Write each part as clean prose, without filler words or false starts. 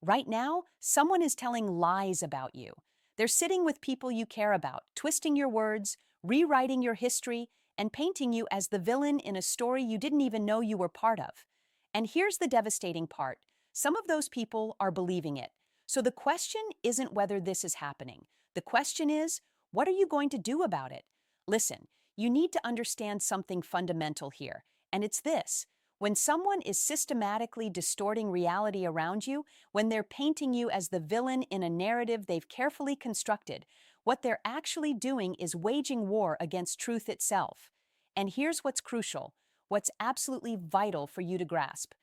Right now, someone is telling lies about you. They're sitting with people you care about, twisting your words, rewriting your history, and painting you as the villain in a story you didn't even know you were part of. And here's the devastating part. Some of those people are believing it. So the question isn't whether this is happening. The question is, what are you going to do about it? Listen, you need to understand something fundamental here, and it's this. When someone is systematically distorting reality around you, when they're painting you as the villain in a narrative they've carefully constructed, what they're actually doing is waging war against truth itself. And here's what's crucial, what's absolutely vital for you to grasp.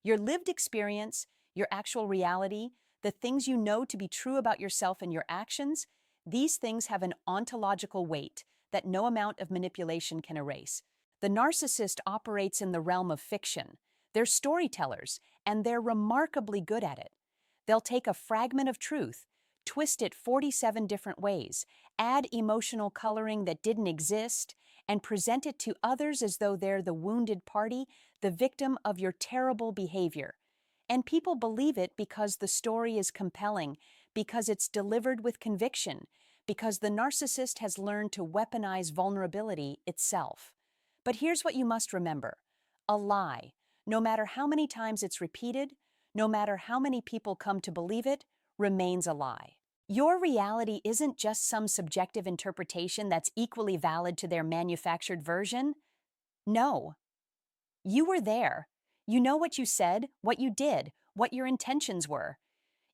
Your lived experience, your actual reality, the things you know to be true about yourself and your actions, these things have an ontological weight that no amount of manipulation can erase. The narcissist operates in the realm of fiction. They're storytellers, and they're remarkably good at it. They'll take a fragment of truth, twist it 47 different ways, add emotional coloring that didn't exist, and present it to others as though they're the wounded party, the victim of your terrible behavior. And people believe it because the story is compelling, because it's delivered with conviction, because the narcissist has learned to weaponize vulnerability itself. But here's what you must remember. A lie, no matter how many times it's repeated, no matter how many people come to believe it, remains a lie. Your reality isn't just some subjective interpretation that's equally valid to their manufactured version. No, you were there. You know what you said, what you did, what your intentions were.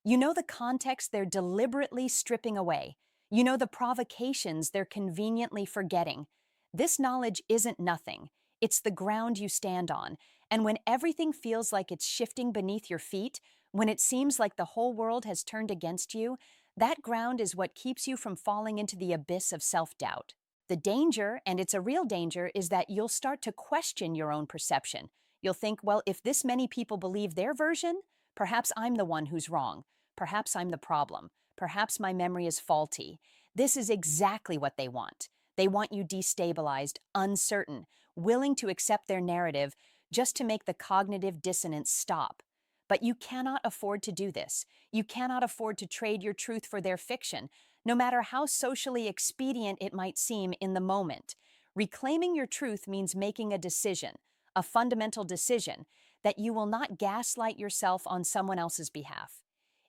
You know the context they're deliberately stripping away. You know the provocations they're conveniently forgetting. This knowledge isn't nothing. It's the ground you stand on. And when everything feels like it's shifting beneath your feet, when it seems like the whole world has turned against you, that ground is what keeps you from falling into the abyss of self-doubt. The danger, and it's a real danger, is that you'll start to question your own perception. You'll think, well, if this many people believe their version, perhaps I'm the one who's wrong. Perhaps I'm the problem. Perhaps my memory is faulty. This is exactly what they want. They want you destabilized, uncertain, willing to accept their narrative just to make the cognitive dissonance stop. But you cannot afford to do this. You cannot afford to trade your truth for their fiction, no matter how socially expedient it might seem in the moment. Reclaiming your truth means making a decision, a fundamental decision, that you will not gaslight yourself on someone else's behalf.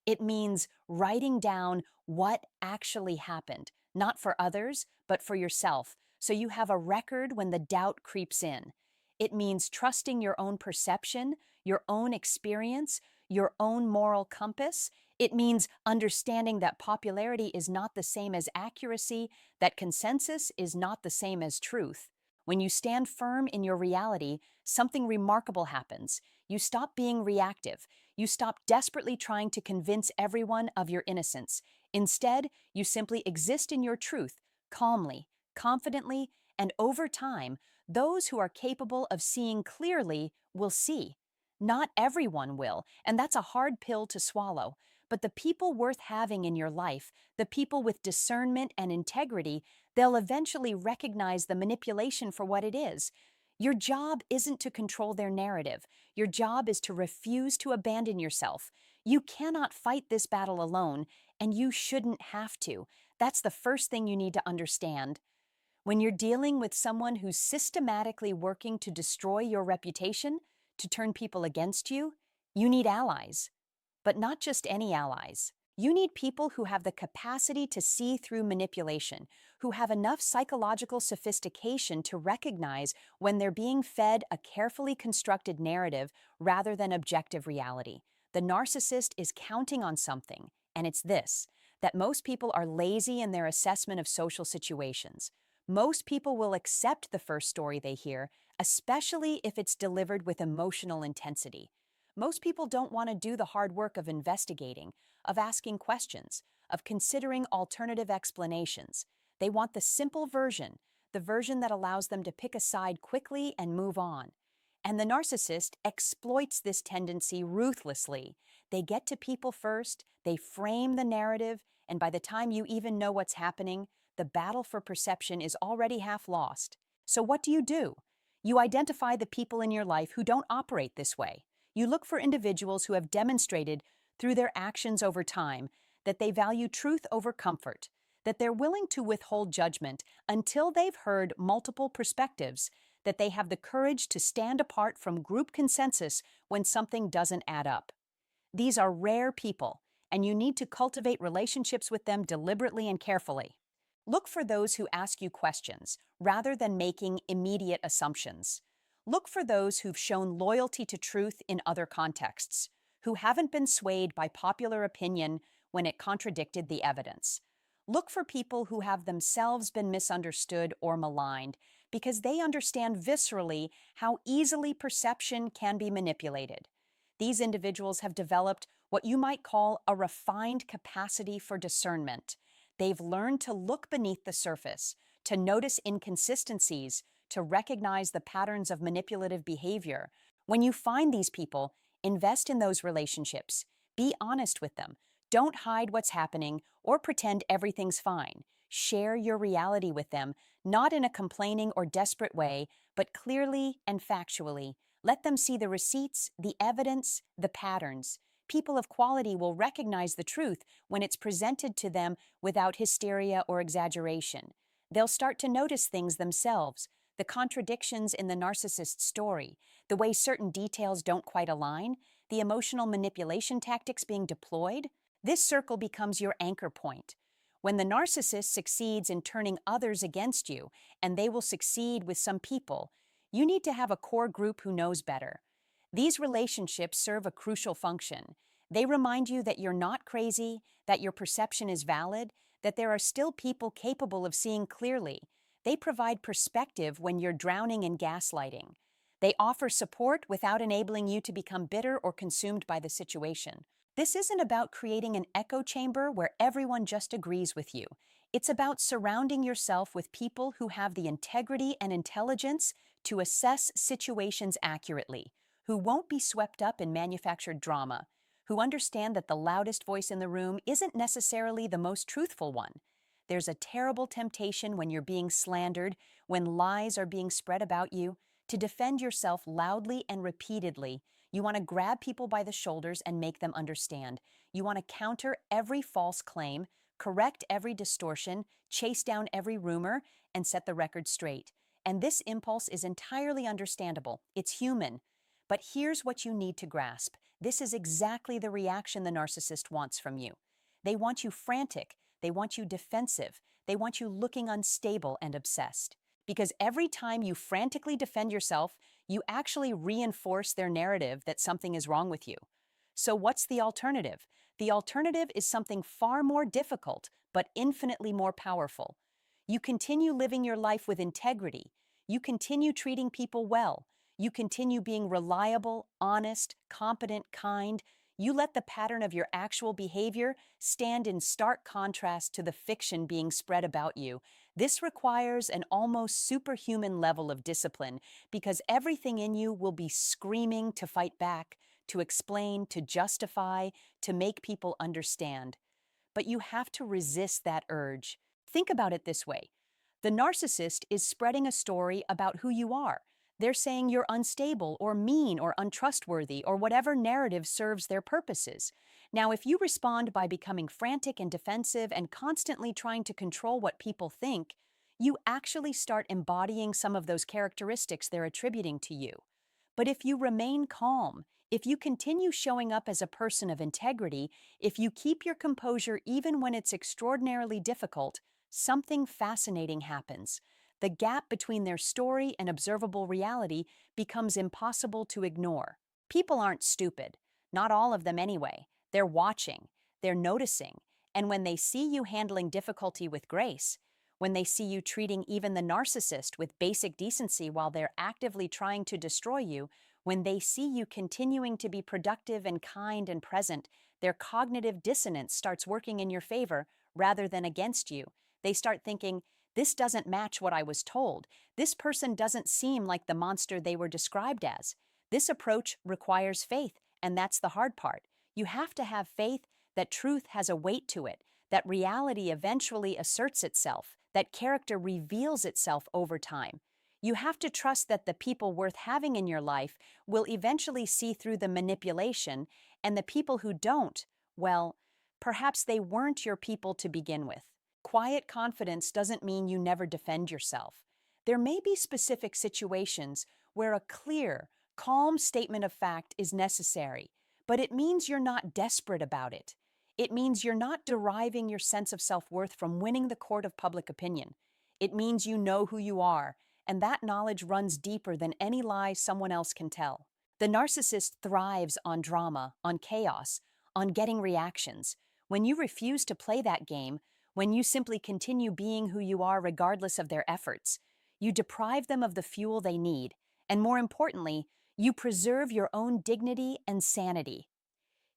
It means writing down what actually happened, not for others, but for yourself, so you have a record when the doubt creeps in. It means trusting your own perception, your own experience, your own moral compass. It means understanding that popularity is not the same as accuracy, that consensus is not the same as truth. When you stand firm in your reality, something remarkable happens. You stop being reactive. You stop desperately trying to convince everyone of your innocence. Instead, you simply exist in your truth, calmly, confidently, and over time, those who are capable of seeing clearly will see. Not everyone will, and that's a hard pill to swallow. But the people worth having in your life, the people with discernment and integrity, they'll eventually recognize the manipulation for what it is. Your job isn't to control their narrative. Your job is to refuse to abandon yourself. You cannot fight this battle alone, and you shouldn't have to. That's the first thing you need to understand. When you're dealing with someone who's systematically working to destroy your reputation, to turn people against you, you need allies. But not just any allies. You need people who have the capacity to see through manipulation, who have enough psychological sophistication to recognize when they're being fed a carefully constructed narrative rather than objective reality. The narcissist is counting on something, and it's this, that most people are lazy in their assessment of social situations. Most people will accept the first story they hear, especially if it's delivered with emotional intensity. Most people don't want to do the hard work of investigating, of asking questions, of considering alternative explanations. They want the simple version, the version that allows them to pick a side quickly and move on. And the narcissist exploits this tendency ruthlessly. They get to people first, they frame the narrative, and by the time you even know what's happening, the battle for perception is already half lost. So what do? You identify the people in your life who don't operate this way. You look for individuals who have demonstrated through their actions over time, that they value truth over comfort, that they're willing to withhold judgment until they've heard multiple perspectives, that they have the courage to stand apart from group consensus when something doesn't add up. These are rare people, and you need to cultivate relationships with them deliberately and carefully. Look for those who ask you questions rather than making immediate assumptions. Look for those who've shown loyalty to truth in other contexts, who haven't been swayed by popular opinion when it contradicted the evidence. Look for people who have themselves been misunderstood or maligned because they understand viscerally how easily perception can be manipulated. These individuals have developed what you might call a refined capacity for discernment. They've learned to look beneath the surface, to notice inconsistencies, to recognize the patterns of manipulative behavior. When you find these people, invest in those relationships. Be honest with them. Don't hide what's happening or pretend everything's fine. Share your reality with them, not in a complaining or desperate way, but clearly and factually. Let them see the receipts, the evidence, the patterns. People of quality will recognize the truth when it's presented to them without hysteria or exaggeration. They'll start to notice things themselves, the contradictions in the narcissist's story, the way certain details don't quite align, the emotional manipulation tactics being deployed. This circle becomes your anchor point. When the narcissist succeeds in turning others against you, and they will succeed with some people, you need to have a core group who knows better. These relationships serve a crucial function. They remind you that you're not crazy, that your perception is valid, that there are still people capable of seeing clearly. They provide perspective when you're drowning in gaslighting. They offer support without enabling you to become bitter or consumed by the situation. This isn't about creating an echo chamber where everyone just agrees with you. It's about surrounding yourself with people who have the integrity and intelligence to assess situations accurately, who won't be swept up in manufactured drama, who understand that the loudest voice in the room isn't necessarily the most truthful one. There's a terrible temptation when you're being slandered, when lies are being spread about you, to defend yourself loudly and repeatedly. You want to grab people by the shoulders and make them understand. You want to counter every false claim, correct every distortion, chase down every rumor, and set the record straight. And this impulse is entirely understandable. It's human. But here's what you need to grasp. This is exactly the reaction the narcissist wants from you. They want you frantic. They want you defensive. They want you looking unstable and obsessed. Because every time you frantically defend yourself, you actually reinforce their narrative that something is wrong with you. So what's the alternative? The alternative is something far more difficult, but infinitely more powerful. You continue living your life with integrity. You continue treating people well. You continue being reliable, honest, competent, kind. You let the pattern of your actual behavior stand in stark contrast to the fiction being spread about you. This requires an almost superhuman level of discipline because everything in you will be screaming to fight back, to explain, to justify, to make people understand. But you have to resist that urge. Think about it this way. The narcissist is spreading a story about who you are. They're saying you're unstable or mean or untrustworthy or whatever narrative serves their purposes. Now, if you respond by becoming frantic and defensive and constantly trying to control what people think, you actually start embodying some of those characteristics they're attributing to you. But if you remain calm, if you continue showing up as a person of integrity, if you keep your composure even when it's extraordinarily difficult, something fascinating happens. The gap between their story and observable reality becomes impossible to ignore. People aren't stupid. Not all of them anyway. They're watching. They're noticing. And when they see you handling difficulty with grace, when they see you treating even the narcissist with basic decency while they're actively trying to destroy you, when they see you continuing to be productive and kind and present, their cognitive dissonance starts working in your favor rather than against you. They start thinking, this doesn't match what I was told. This person doesn't seem like the monster they were described as. This approach requires faith, and that's the hard part. You have to have faith that truth has a weight to it, that reality eventually asserts itself, that character reveals itself over time. You have to trust that the people worth having in your life will eventually see through the manipulation, and the people who don't, well, perhaps they weren't your people to begin with. Quiet confidence doesn't mean you never defend yourself. There may be specific situations where a clear, calm statement of fact is necessary, but it means you're not desperate about it. It means you're not deriving your sense of self-worth from winning the court of public opinion. It means you know who you are, and that knowledge runs deeper than any lie someone else can tell. The narcissist thrives on drama, on chaos, on getting reactions. When you refuse to play that game, when you simply continue being who you are regardless of their efforts, you deprive them of the fuel they need, and more importantly, you preserve your own dignity and sanity.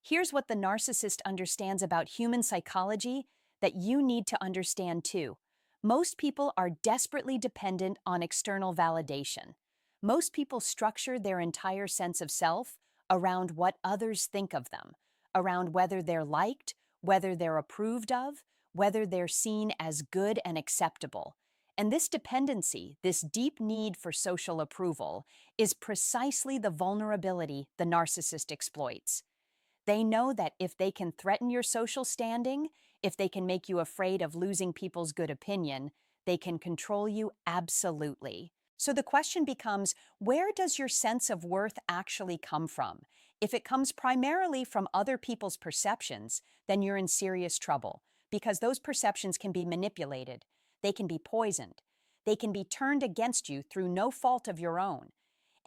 Here's what the narcissist understands about human psychology that you need to understand too. Most people are desperately dependent on external validation. Most people structure their entire sense of self around what others think of them, around whether they're liked, whether they're approved of, whether they're seen as good and acceptable. And this dependency, this deep need for social approval, is precisely the vulnerability the narcissist exploits. They know that if they can threaten your social standing, if they can make you afraid of losing people's good opinion, they can control you absolutely. So the question becomes, where does your sense of worth actually come from? If it comes primarily from other people's perceptions, then you're in serious trouble, because those perceptions can be manipulated, they can be poisoned, they can be turned against you through no fault of your own.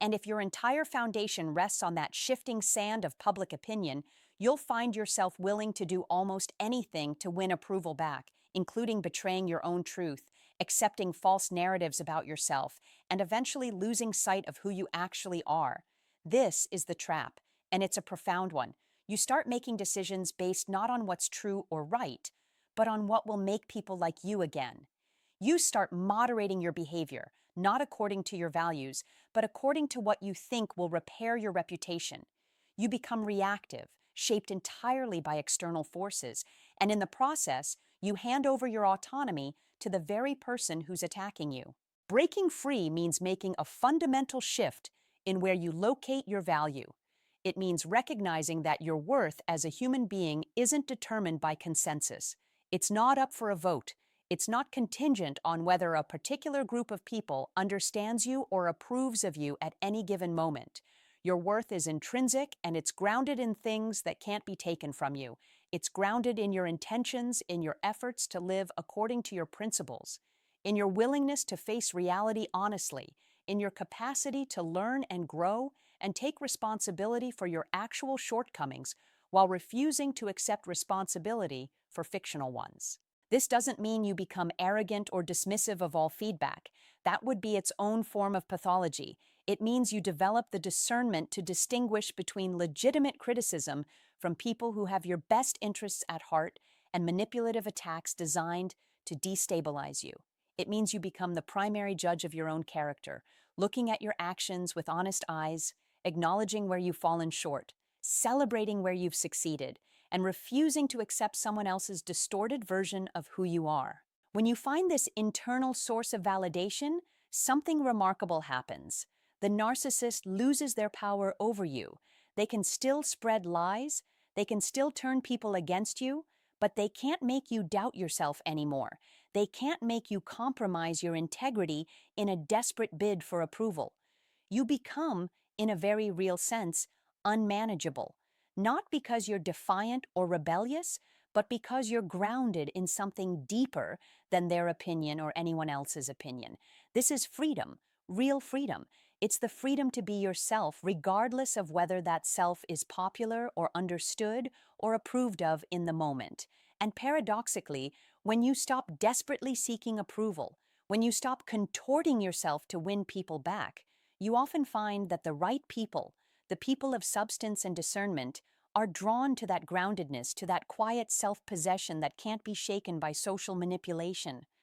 And if your entire foundation rests on that shifting sand of public opinion, you'll find yourself willing to do almost anything to win approval back, including betraying your own truth, accepting false narratives about yourself, and eventually losing sight of who you actually are. This is the trap, and it's a profound one. You start making decisions based not on what's true or right, but on what will make people like you again. You start moderating your behavior, not according to your values, but according to what you think will repair your reputation. You become reactive, shaped entirely by external forces, and in the process, you hand over your autonomy to the very person who's attacking you. Breaking free means making a fundamental shift in where you locate your value. It means recognizing that your worth as a human being isn't determined by consensus. It's not up for a vote. It's not contingent on whether a particular group of people understands you or approves of you at any given moment. Your worth is intrinsic, and it's grounded in things that can't be taken from you. It's grounded in your intentions, in your efforts to live according to your principles, in your willingness to face reality honestly, in your capacity to learn and grow and take responsibility for your actual shortcomings while refusing to accept responsibility for fictional ones. This doesn't mean you become arrogant or dismissive of all feedback. That would be its own form of pathology. It means you develop the discernment to distinguish between legitimate criticism from people who have your best interests at heart and manipulative attacks designed to destabilize you. It means you become the primary judge of your own character, looking at your actions with honest eyes, acknowledging where you've fallen short, celebrating where you've succeeded, and refusing to accept someone else's distorted version of who you are. When you find this internal source of validation, something remarkable happens. The narcissist loses their power over you. They can still spread lies, they can still turn people against you, but they can't make you doubt yourself anymore. They can't make you compromise your integrity in a desperate bid for approval. You become, in a very real sense, unmanageable. Not because you're defiant or rebellious, but because you're grounded in something deeper than their opinion or anyone else's opinion. This is freedom, real freedom. It's the freedom to be yourself, regardless of whether that self is popular or understood or approved of in the moment. And paradoxically, when you stop desperately seeking approval, when you stop contorting yourself to win people back, you often find that the right people, the people of substance and discernment, are drawn to that groundedness, to that quiet self-possession that can't be shaken by social manipulation.